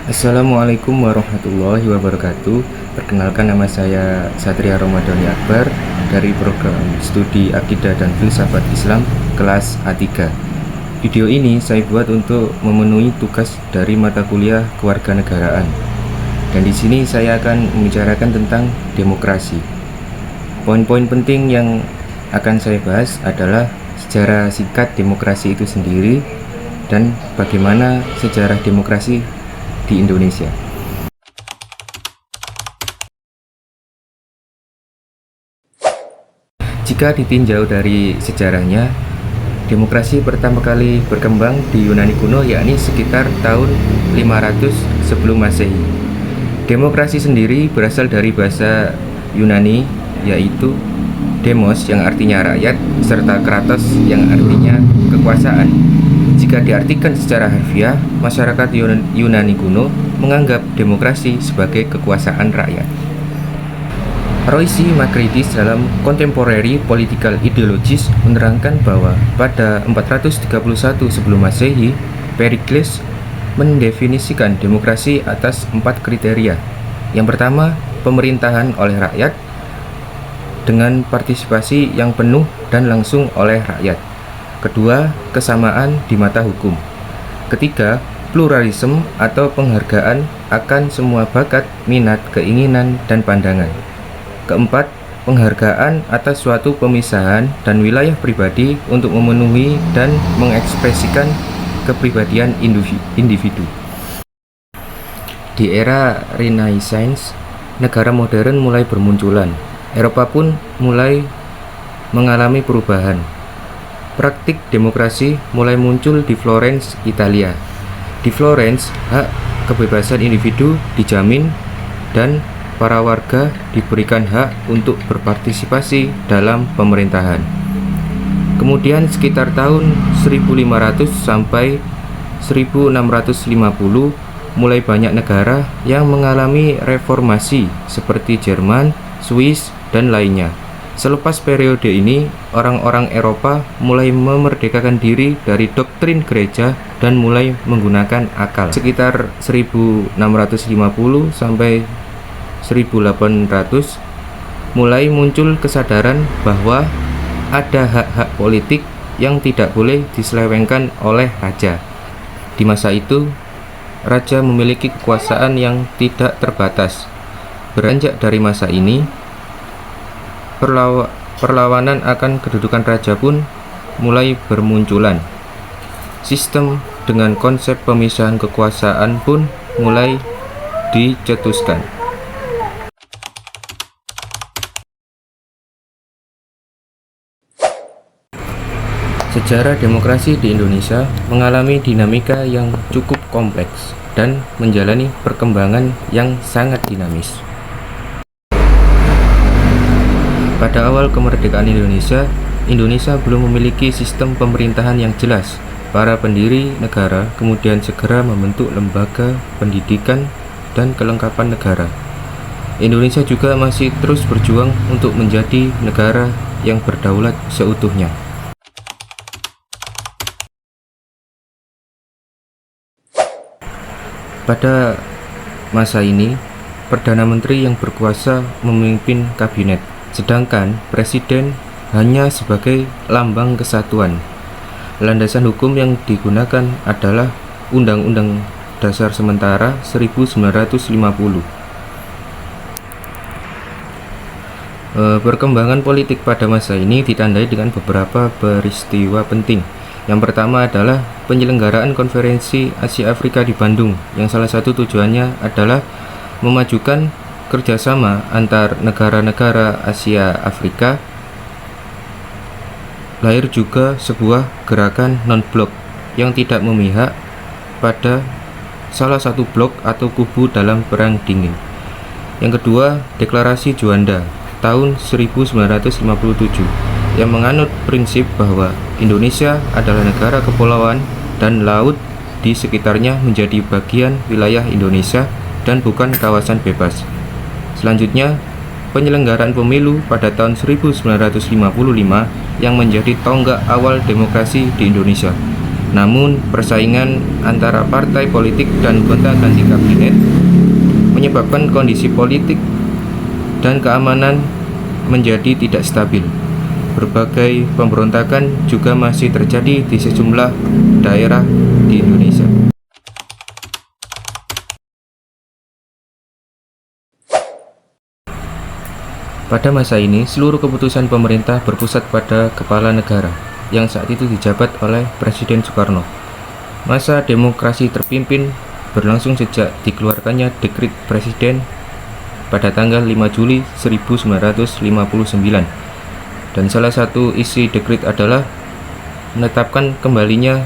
Assalamualaikum warahmatullahi wabarakatuh. Perkenalkan, nama saya Satria Romadhani Akbar dari program studi Akidah dan Filsafat Islam kelas A3. Video ini saya buat untuk memenuhi tugas dari mata kuliah kewarganegaraan. Dan di sini saya akan membicarakan tentang demokrasi. Poin-poin penting yang akan saya bahas adalah sejarah singkat demokrasi itu sendiri dan bagaimana sejarah demokrasi di Indonesia. Jika ditinjau dari sejarahnya, demokrasi pertama kali berkembang di Yunani kuno yakni sekitar tahun 500 sebelum Masehi. Demokrasi sendiri berasal dari bahasa Yunani yaitu demos yang artinya rakyat serta kratos yang artinya kekuasaan. Jika diartikan secara harfiah, masyarakat Yunani kuno menganggap demokrasi sebagai kekuasaan rakyat. Royce Makritis dalam Contemporary Political Ideologies menerangkan bahwa pada 431 sebelum Masehi, Pericles mendefinisikan demokrasi atas 4 kriteria. Yang pertama, pemerintahan oleh rakyat dengan partisipasi yang penuh dan langsung oleh rakyat. Kedua, kesamaan di mata hukum. Ketiga, pluralisme atau penghargaan akan semua bakat, minat, keinginan, dan pandangan. Keempat, penghargaan atas suatu pemisahan dan wilayah pribadi untuk memenuhi dan mengekspresikan kepribadian individu. Di era Renaissance, negara modern mulai bermunculan. Eropa pun mulai mengalami perubahan. Praktik demokrasi mulai muncul di Florence, Italia. Di Florence, hak kebebasan individu dijamin dan para warga diberikan hak untuk berpartisipasi dalam pemerintahan. Kemudian sekitar tahun 1500 sampai 1650 mulai banyak negara yang mengalami reformasi seperti Jerman, Swiss, dan lainnya. Selepas periode ini, orang-orang Eropa mulai memerdekakan diri dari doktrin gereja dan mulai menggunakan akal. Sekitar 1650 sampai 1800 mulai muncul kesadaran bahwa ada hak-hak politik yang tidak boleh diselewengkan oleh raja. Di masa itu, raja memiliki kekuasaan yang tidak terbatas. Beranjak dari masa ini, perlawanan akan kedudukan raja pun mulai bermunculan. Sistem dengan konsep pemisahan kekuasaan pun mulai dicetuskan. Sejarah demokrasi di Indonesia mengalami dinamika yang cukup kompleks dan menjalani perkembangan yang sangat dinamis. Pada awal kemerdekaan Indonesia belum memiliki sistem pemerintahan yang jelas. Para pendiri negara kemudian segera membentuk lembaga pendidikan dan kelengkapan negara. Indonesia juga masih terus berjuang untuk menjadi negara yang berdaulat seutuhnya. Pada masa ini, Perdana Menteri yang berkuasa memimpin kabinet, sedangkan Presiden hanya sebagai lambang kesatuan. Landasan hukum yang digunakan adalah Undang-Undang Dasar Sementara 1950. Perkembangan politik pada masa ini ditandai dengan beberapa peristiwa penting. Yang pertama adalah penyelenggaraan konferensi Asia Afrika di Bandung, yang salah satu tujuannya adalah memajukan kerjasama antar negara-negara Asia Afrika. Lahir juga sebuah gerakan non-blok yang tidak memihak pada salah satu blok atau kubu dalam Perang Dingin. Yang kedua, Deklarasi Juanda tahun 1957 yang menganut prinsip bahwa Indonesia adalah negara kepulauan dan laut di sekitarnya menjadi bagian wilayah Indonesia dan bukan kawasan bebas. Selanjutnya, penyelenggaraan pemilu pada tahun 1955 yang menjadi tonggak awal demokrasi di Indonesia. Namun, persaingan antara partai politik dan gonta-ganti kabinet menyebabkan kondisi politik dan keamanan menjadi tidak stabil. Berbagai pemberontakan juga masih terjadi di sejumlah daerah di Indonesia. Pada masa ini, seluruh keputusan pemerintah berpusat pada kepala negara, yang saat itu dijabat oleh Presiden Soekarno. Masa demokrasi terpimpin berlangsung sejak dikeluarkannya Dekrit Presiden pada tanggal 5 Juli 1959. Dan salah satu isi dekrit adalah menetapkan kembalinya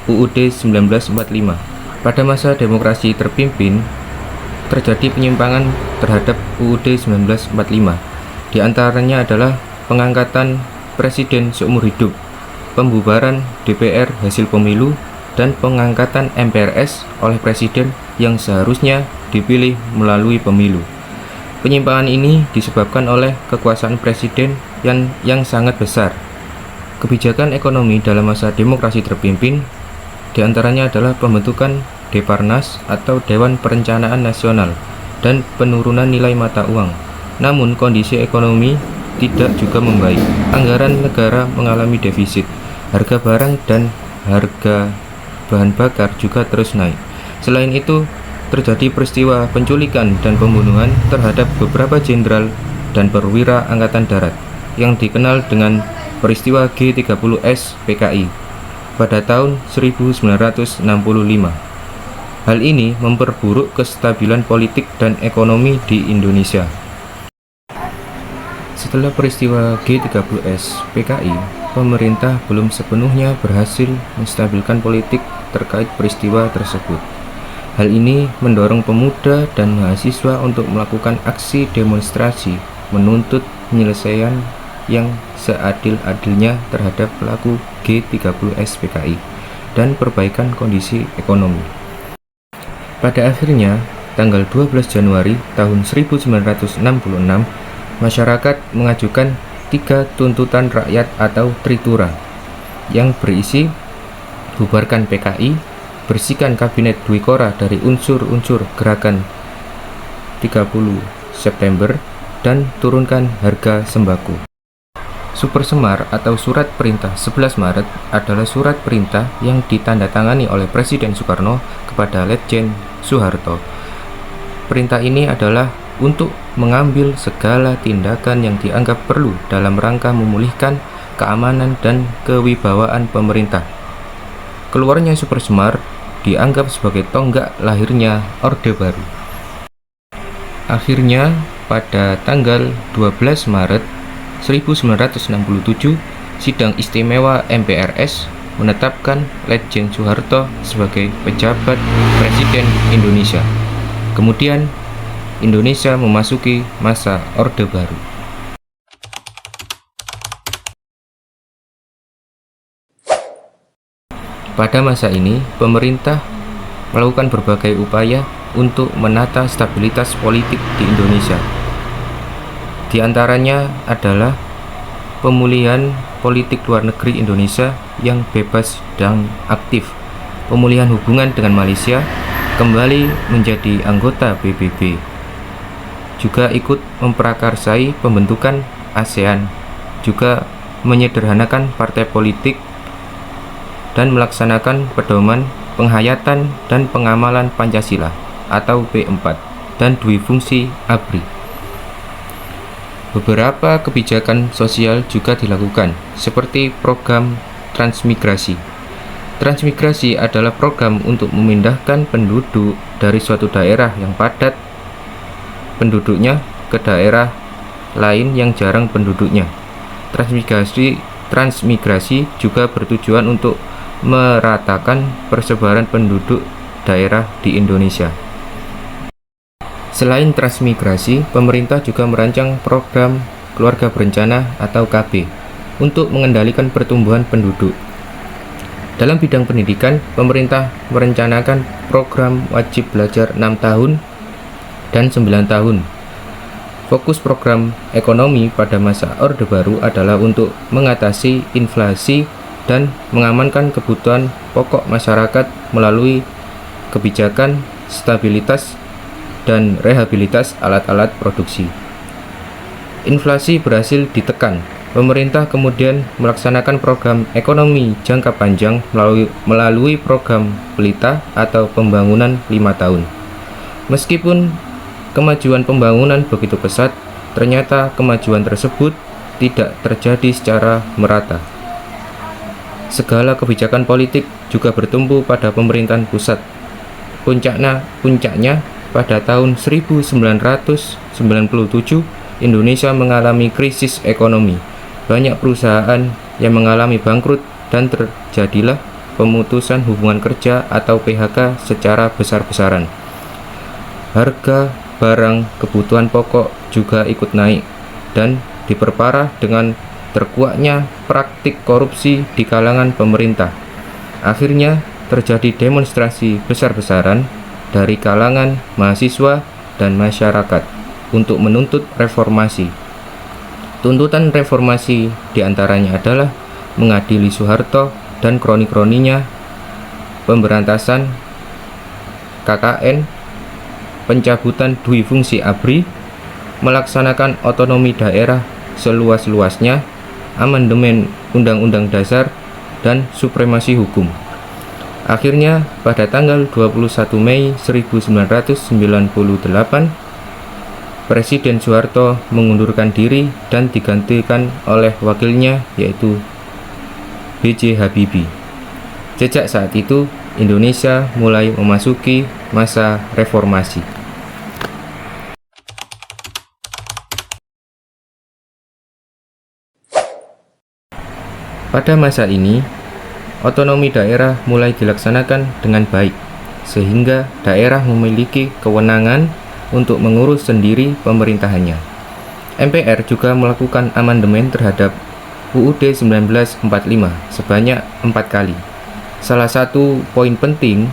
UUD 1945. Pada masa demokrasi terpimpin, terjadi penyimpangan terhadap UUD 1945. Di antaranya adalah pengangkatan presiden seumur hidup, pembubaran DPR hasil pemilu, dan pengangkatan MPRS oleh presiden yang seharusnya dipilih melalui pemilu. Penyimpangan ini disebabkan oleh kekuasaan presiden yang sangat besar. Kebijakan ekonomi dalam masa demokrasi terpimpin diantaranya adalah pembentukan Deparnas atau Dewan Perencanaan Nasional dan penurunan nilai mata uang. Namun kondisi ekonomi tidak juga membaik. Anggaran negara mengalami defisit. Harga barang dan harga bahan bakar juga terus naik. Selain itu, terjadi peristiwa penculikan dan pembunuhan terhadap beberapa jenderal dan perwira angkatan darat yang dikenal dengan peristiwa G30S PKI pada tahun 1965. Hal ini memperburuk kestabilan politik dan ekonomi di Indonesia. Setelah peristiwa G30S PKI, pemerintah belum sepenuhnya berhasil menstabilkan politik terkait peristiwa tersebut. Hal ini mendorong pemuda dan mahasiswa untuk melakukan aksi demonstrasi menuntut penyelesaian yang seadil-adilnya terhadap pelaku G30S PKI dan perbaikan kondisi ekonomi. Pada akhirnya, tanggal 12 Januari tahun 1966, masyarakat mengajukan 3 tuntutan rakyat atau Tritura yang berisi bubarkan PKI, bersihkan kabinet Dwikora dari unsur-unsur gerakan 30 September, dan turunkan harga sembako. Super Semar atau Surat Perintah 11 Maret adalah surat perintah yang ditandatangani oleh Presiden Soekarno kepada Letjen Soeharto. Perintah ini adalah untuk mengambil segala tindakan yang dianggap perlu dalam rangka memulihkan keamanan dan kewibawaan pemerintah. Keluarnya Super Semar dianggap sebagai tonggak lahirnya Orde Baru. Akhirnya, pada tanggal 12 Maret 1967, Sidang Istimewa MPRS menetapkan Letjen Soeharto sebagai pejabat Presiden Indonesia. Kemudian, Indonesia memasuki masa Orde Baru. Pada masa ini, pemerintah melakukan berbagai upaya untuk menata stabilitas politik di Indonesia. Di antaranya adalah pemulihan politik luar negeri Indonesia yang bebas dan aktif, pemulihan hubungan dengan Malaysia, kembali menjadi anggota PBB, juga ikut memprakarsai pembentukan ASEAN, juga menyederhanakan partai politik, dan melaksanakan pedoman penghayatan dan pengamalan Pancasila atau P4 dan Dwifungsi ABRI. Beberapa kebijakan sosial juga dilakukan, seperti program transmigrasi. Transmigrasi adalah program untuk memindahkan penduduk dari suatu daerah yang padat penduduknya ke daerah lain yang jarang penduduknya. Transmigrasi juga bertujuan untuk meratakan persebaran penduduk daerah di Indonesia. Selain transmigrasi, pemerintah juga merancang program keluarga berencana atau KB untuk mengendalikan pertumbuhan penduduk. Dalam bidang pendidikan, pemerintah merencanakan program wajib belajar 6 tahun dan 9 tahun. Fokus program ekonomi pada masa Orde Baru adalah untuk mengatasi inflasi dan mengamankan kebutuhan pokok masyarakat melalui kebijakan stabilitas dan rehabilitas alat-alat produksi. Inflasi berhasil ditekan. Pemerintah kemudian melaksanakan program ekonomi jangka panjang melalui program Pelita atau pembangunan 5 tahun. Meskipun kemajuan pembangunan begitu pesat, ternyata kemajuan tersebut tidak terjadi secara merata. Segala kebijakan politik juga bertumpu pada pemerintahan pusat. Puncaknya pada tahun 1997, Indonesia mengalami krisis ekonomi. Banyak perusahaan yang mengalami bangkrut dan terjadilah pemutusan hubungan kerja atau PHK secara besar-besaran. Harga barang kebutuhan pokok juga ikut naik dan diperparah dengan terkuaknya praktik korupsi di kalangan pemerintah. Akhirnya terjadi demonstrasi besar-besaran dari kalangan mahasiswa dan masyarakat untuk menuntut reformasi. Tuntutan reformasi diantaranya adalah mengadili Soeharto dan kroni-kroninya, pemberantasan KKN, pencabutan dui fungsi ABRI, melaksanakan otonomi daerah seluas-luasnya, amandemen Undang-Undang Dasar, dan supremasi hukum. Akhirnya, pada tanggal 21 Mei 1998, Presiden Soeharto mengundurkan diri dan digantikan oleh wakilnya yaitu B.J. Habibie. Sejak saat itu, Indonesia mulai memasuki masa reformasi. Pada masa ini, otonomi daerah mulai dilaksanakan dengan baik, sehingga daerah memiliki kewenangan untuk mengurus sendiri pemerintahannya. MPR juga melakukan amandemen terhadap UUD 1945 sebanyak 4 kali. Salah satu poin penting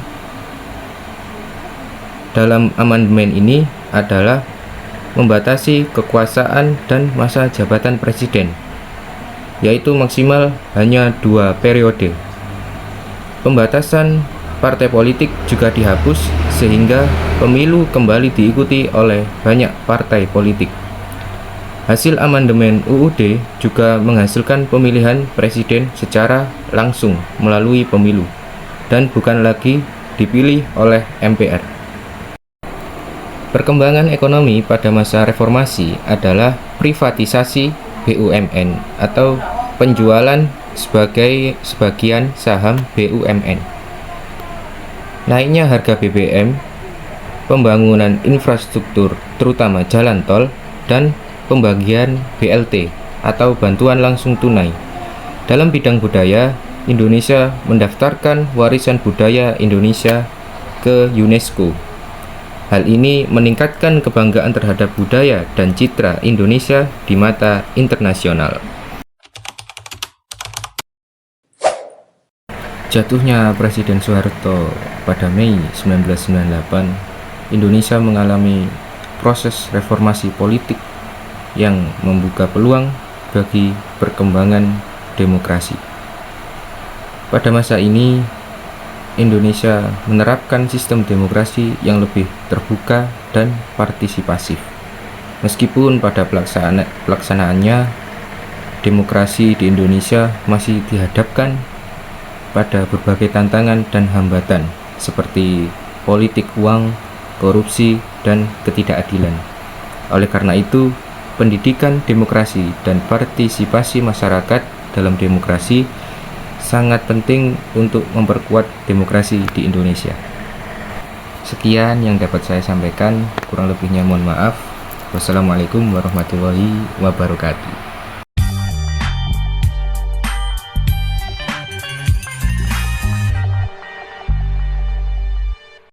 dalam amandemen ini adalah membatasi kekuasaan dan masa jabatan presiden, yaitu maksimal hanya 2 periode. Pembatasan partai politik juga dihapus sehingga pemilu kembali diikuti oleh banyak partai politik. Hasil amandemen UUD juga menghasilkan pemilihan presiden secara langsung melalui pemilu dan bukan lagi dipilih oleh MPR. Perkembangan ekonomi pada masa reformasi adalah privatisasi BUMN atau penjualan sebagian saham BUMN. Naiknya harga BBM, pembangunan infrastruktur terutama jalan tol, dan pembagian BLT atau bantuan langsung tunai. Dalam bidang budaya, Indonesia mendaftarkan warisan budaya Indonesia ke UNESCO. Hal ini meningkatkan kebanggaan terhadap budaya dan citra Indonesia di mata internasional. Jatuhnya Presiden Soeharto pada Mei 1998, Indonesia mengalami proses reformasi politik yang membuka peluang bagi perkembangan demokrasi. Pada masa ini, Indonesia menerapkan sistem demokrasi yang lebih terbuka dan partisipasif. Meskipun pada pelaksanaannya, demokrasi di Indonesia masih dihadapkan pada berbagai tantangan dan hambatan seperti politik uang, korupsi, dan ketidakadilan. Oleh karena itu, pendidikan demokrasi dan partisipasi masyarakat dalam demokrasi sangat penting untuk memperkuat demokrasi di Indonesia. Sekian yang dapat saya sampaikan, kurang lebihnya mohon maaf. Wassalamualaikum warahmatullahi wabarakatuh.